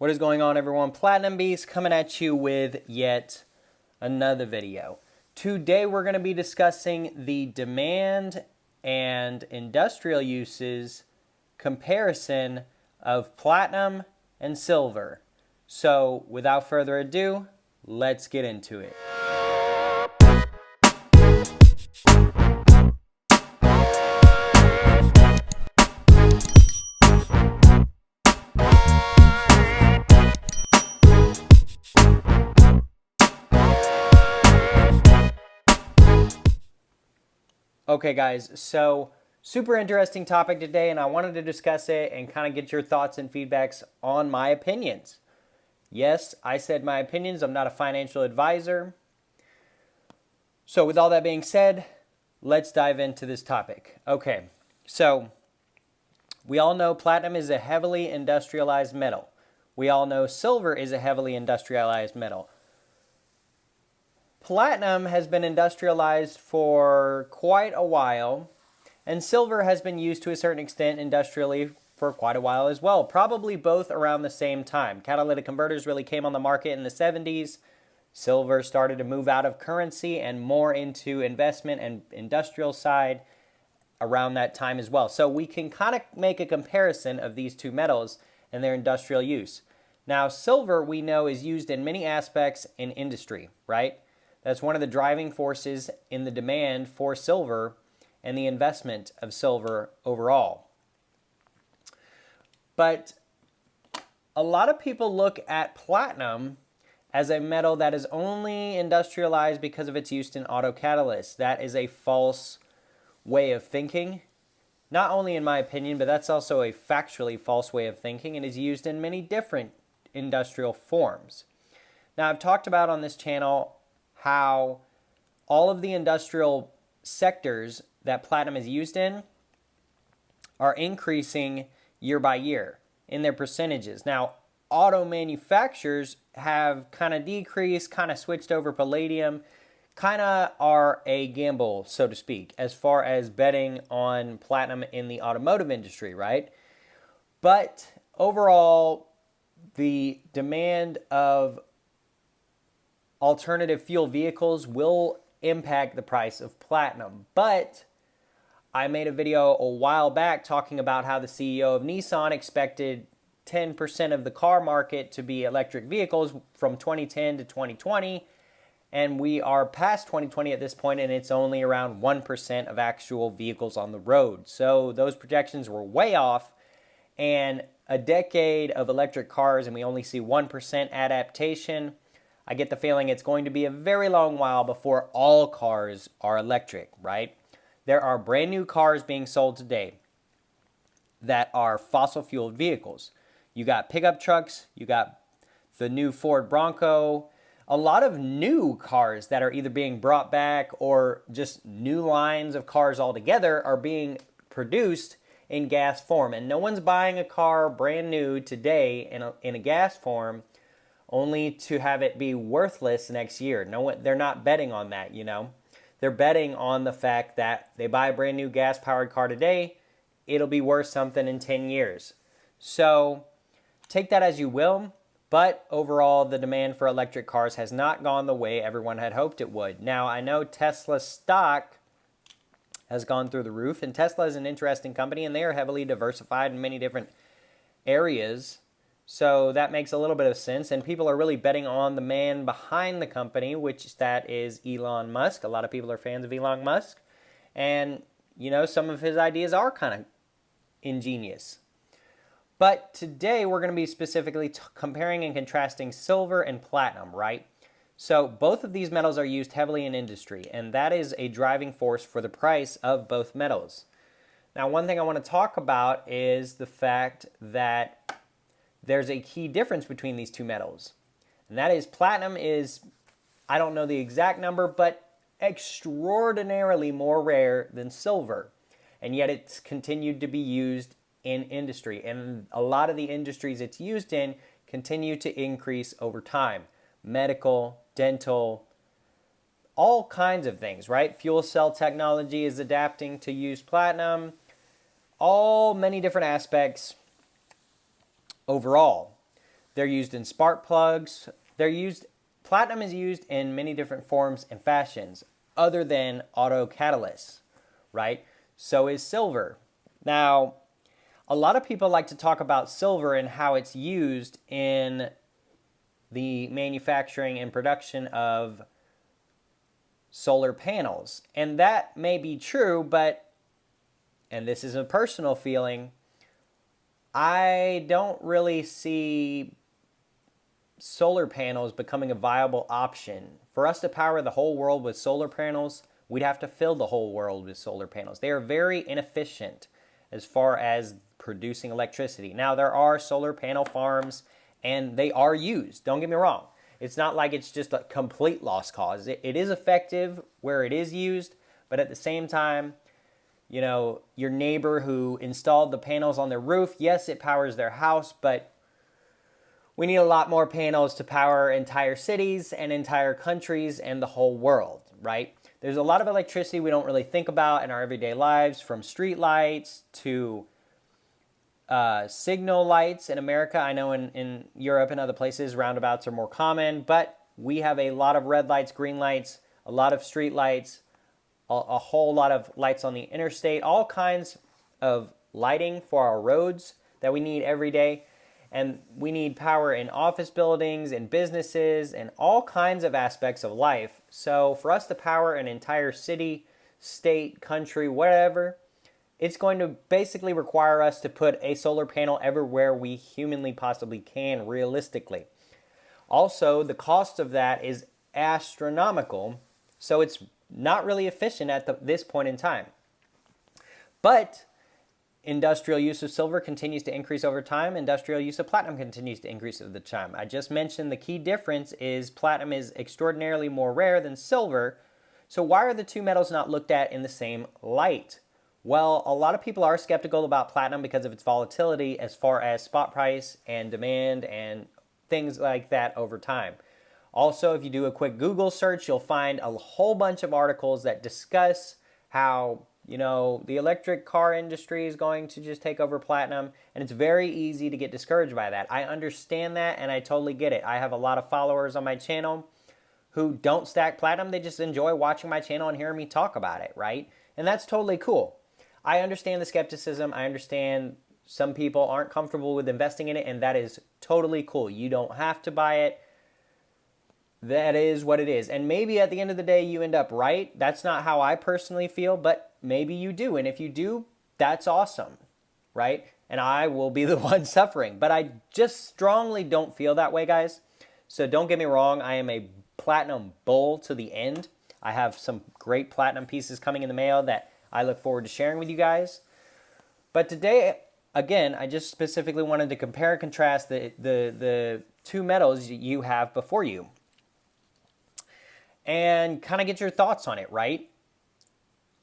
What is going on, everyone? Platinum Beast coming at you with yet another video. Today we're going to be discussing the demand and industrial uses comparison of platinum and silver. So without further ado, let's get into it. Okay guys, so super interesting topic today, and I wanted to discuss it and kind of get your thoughts and feedbacks on my opinions. Yes, I said my opinions. I'm not a financial advisor. So with all that being said, let's dive into this topic. Okay, so we all know platinum is a heavily industrialized metal. We all know silver is a heavily industrialized metal. Platinum has been industrialized for quite a while, and silver has been used to a certain extent industrially for quite a while as well, probably both around the same time. Catalytic converters really came on the market in the 70s. Silver started to move out of currency and more into investment and industrial side around that time as well. So we can kind of make a comparison of these two metals and their industrial use. Now, silver we know is used in many aspects in industry, right? That's one of the driving forces in the demand for silver and the investment of silver overall. But a lot of people look at platinum as a metal that is only industrialized because of its use in auto catalysts. That is a false way of thinking. Not only in my opinion, but that's also a factually false way of thinking, and is used in many different industrial forms. Now, I've talked about on this channel how all of the industrial sectors that platinum is used in are increasing year by year in their percentages. Now, auto manufacturers have kind of decreased, kind of switched over palladium, kind of are a gamble, so to speak, as far as betting on platinum in the automotive industry, right? But overall, the demand of alternative fuel vehicles will impact the price of platinum. But I made a video a while back talking about how the CEO of Nissan expected 10% of the car market to be electric vehicles from 2010 to 2020. And we are past 2020 at this point, and it's only around 1% of actual vehicles on the road. So those projections were way off. And a decade of electric cars, and we only see 1% adaptation. I get the feeling it's going to be a very long while before all cars are electric, right? There are brand new cars being sold today that are fossil fueled vehicles. You got pickup trucks, you got the new Ford Bronco, a lot of new cars that are either being brought back or just new lines of cars altogether are being produced in gas form. And no one's buying a car brand new today in a gas form only to have it be worthless next year. No one, they're not betting on that, you know. They're betting on the fact that they buy a brand new gas-powered car today, it'll be worth something in 10 years. So take that as you will, but overall the demand for electric cars has not gone the way everyone had hoped it would. Now, I know Tesla stock has gone through the roof, and Tesla is an interesting company, and they are heavily diversified in many different areas. So that makes a little bit of sense, and people are really betting on the man behind the company, which that is Elon Musk. A lot of people are fans of Elon Musk, and you know, some of his ideas are kind of ingenious. But today we're going to be specifically comparing and contrasting silver and platinum, right? So both of these metals are used heavily in industry, and that is a driving force for the price of both metals. Now, one thing I want to talk about is the fact that there's a key difference between these two metals. And that is platinum is, I don't know the exact number, but extraordinarily more rare than silver. And yet it's continued to be used in industry. And a lot of the industries it's used in continue to increase over time. Medical, dental, all kinds of things, right? Fuel cell technology is adapting to use platinum. All many different aspects overall. They're used in spark plugs. Platinum is used in many different forms and fashions other than auto catalysts, right? So is silver. Now, a lot of people like to talk about silver and how it's used in the manufacturing and production of solar panels. And that may be true, but, and this is a personal feeling, I don't really see solar panels becoming a viable option. For us to power the whole world with solar panels, we'd have to fill the whole world with solar panels. They are very inefficient as far as producing electricity. Now, there are solar panel farms, and they are used. Don't get me wrong. It's not like it's just a complete lost cause. It is effective where it is used, but at the same time, you know, your neighbor who installed the panels on their roof, yes, it powers their house, but we need a lot more panels to power entire cities and entire countries and the whole world, right? There's a lot of electricity we don't really think about in our everyday lives, from street lights to signal lights in America. I know in Europe and other places, roundabouts are more common, but we have a lot of red lights, green lights, a lot of street lights, a whole lot of lights on the interstate, all kinds of lighting for our roads that we need every day. And we need power in office buildings and businesses and all kinds of aspects of life. So for us to power an entire city, state, country, whatever, it's going to basically require us to put a solar panel everywhere we humanly possibly can, realistically. Also, the cost of that is astronomical, so it's not really efficient at this point in time. But industrial use of silver continues to increase over time. Industrial use of platinum continues to increase over time. I just mentioned the key difference is platinum is extraordinarily more rare than silver. So why are the two metals not looked at in the same light? Well, a lot of people are skeptical about platinum because of its volatility as far as spot price and demand and things like that over time. Also, if you do a quick Google search, you'll find a whole bunch of articles that discuss how, you know, the electric car industry is going to just take over platinum, and it's very easy to get discouraged by that. I understand that, and I totally get it. I have a lot of followers on my channel who don't stack platinum. They just enjoy watching my channel and hearing me talk about it, right? And that's totally cool. I understand the skepticism. I understand some people aren't comfortable with investing in it, and that is totally cool. You don't have to buy it. That is what it is. And maybe at the end of the day, you end up right. That's not how I personally feel, but maybe you do. And if you do, that's awesome, right? And I will be the one suffering. But I just strongly don't feel that way, guys. So don't get me wrong. I am a platinum bull to the end. I have some great platinum pieces coming in the mail that I look forward to sharing with you guys. But today, again, I just specifically wanted to compare and contrast the two metals you have before you and kind of get your thoughts on it, right?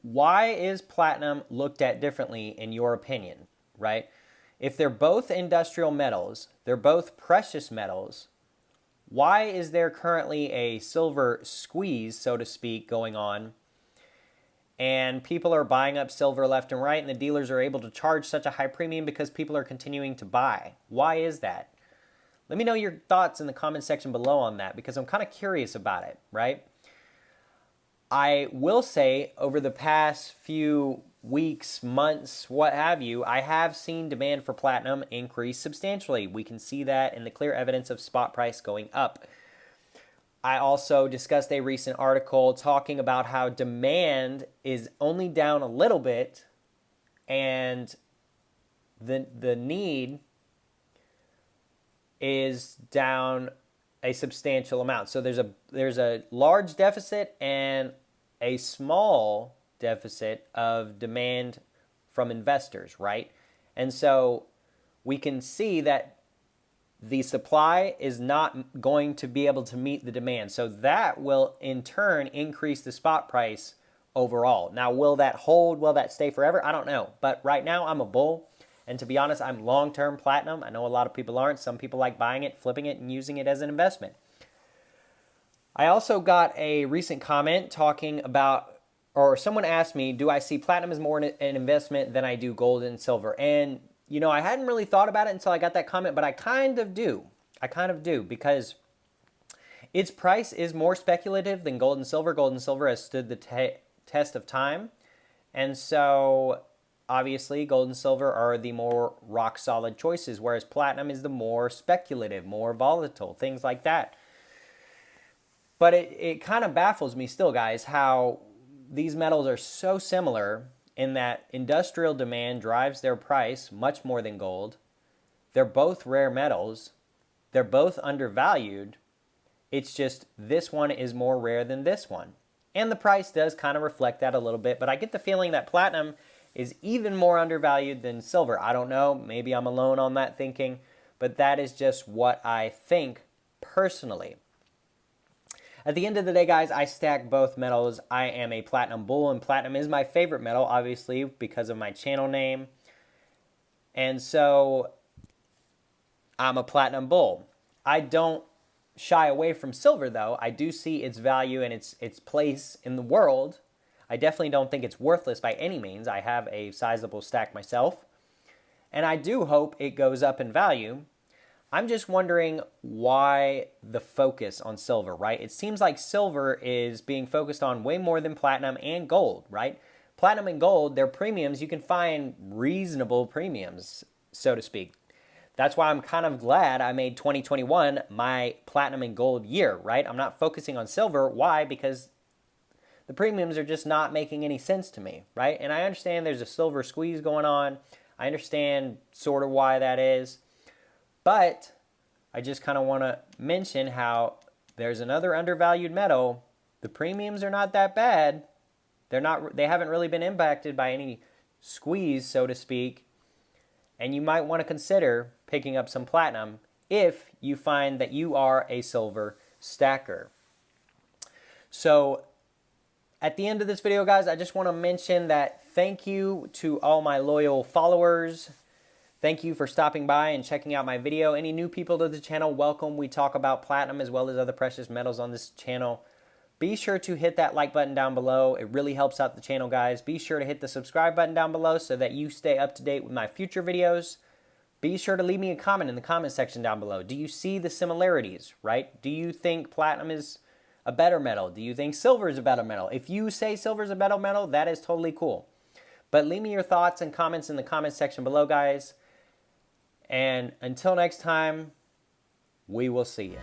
Why is platinum looked at differently in your opinion, right? If they're both industrial metals, they're both precious metals, why is there currently a silver squeeze, so to speak, going on? And people are buying up silver left and right, and the dealers are able to charge such a high premium because people are continuing to buy. Why is that? Let me know your thoughts in the comment section below on that, because I'm kind of curious about it, right? I will say over the past few weeks, months, what have you, I have seen demand for platinum increase substantially. We can see that in the clear evidence of spot price going up. I also discussed a recent article talking about how demand is only down a little bit and the need is down a substantial amount. So there's a large deficit and a small deficit of demand from investors, right? And so we can see that the supply is not going to be able to meet the demand. So that will in turn increase the spot price overall. Now, will that hold? Will that stay forever? I don't know. But right now I'm a bull. And to be honest, I'm long-term platinum. I know a lot of people aren't. Some people like buying it, flipping it, and using it as an investment. I also got a recent comment talking about, or someone asked me, do I see platinum as more an investment than I do gold and silver? And, you know, I hadn't really thought about it until I got that comment, but I kind of do. I kind of do, because its price is more speculative than gold and silver. Gold and silver has stood the test of time. And so, obviously, gold and silver are the more rock-solid choices, whereas platinum is the more speculative, more volatile, things like that. But it kind of baffles me still, guys, how these metals are so similar in that industrial demand drives their price much more than gold. They're both rare metals. They're both undervalued. It's just this one is more rare than this one. And the price does kind of reflect that a little bit, but I get the feeling that platinum is even more undervalued than silver. I don't know, maybe I'm alone on that thinking, but that is just what I think personally. At the end of the day, guys, I stack both metals. I am a platinum bull, and platinum is my favorite metal, obviously, because of my channel name. And so I'm a platinum bull. I don't shy away from silver, though. I do see its value and its place in the world. I definitely don't think it's worthless by any means. I have a sizable stack myself, and I do hope it goes up in value. I'm just wondering why the focus on silver, right? It seems like silver is being focused on way more than platinum and gold, right? Platinum and gold, their premiums, you can find reasonable premiums, so to speak. That's why I'm kind of glad I made 2021 my platinum and gold year, right? I'm not focusing on silver. Why? Because the premiums are just not making any sense to me, right? And I understand there's a silver squeeze going on. I understand sort of why that is. But I just kind of want to mention how there's another undervalued metal. The premiums are not that bad. They haven't really been impacted by any squeeze, so to speak. And you might want to consider picking up some platinum if you find that you are a silver stacker. So at the end of this video, guys, I just want to mention that thank you to all my loyal followers. Thank you for stopping by and checking out my video. Any new people to the channel, welcome. We talk about platinum as well as other precious metals on this channel. Be sure to hit that like button down below. It really helps out the channel, guys. Be sure to hit the subscribe button down below so that you stay up to date with my future videos. Be sure to leave me a comment in the comment section down below. Do you see the similarities, right? Do you think platinum is a better metal? Do you think silver is a better metal? If you say silver is a better metal, that is totally cool. But leave me your thoughts and comments in the comment section below, guys. And until next time, we will see you.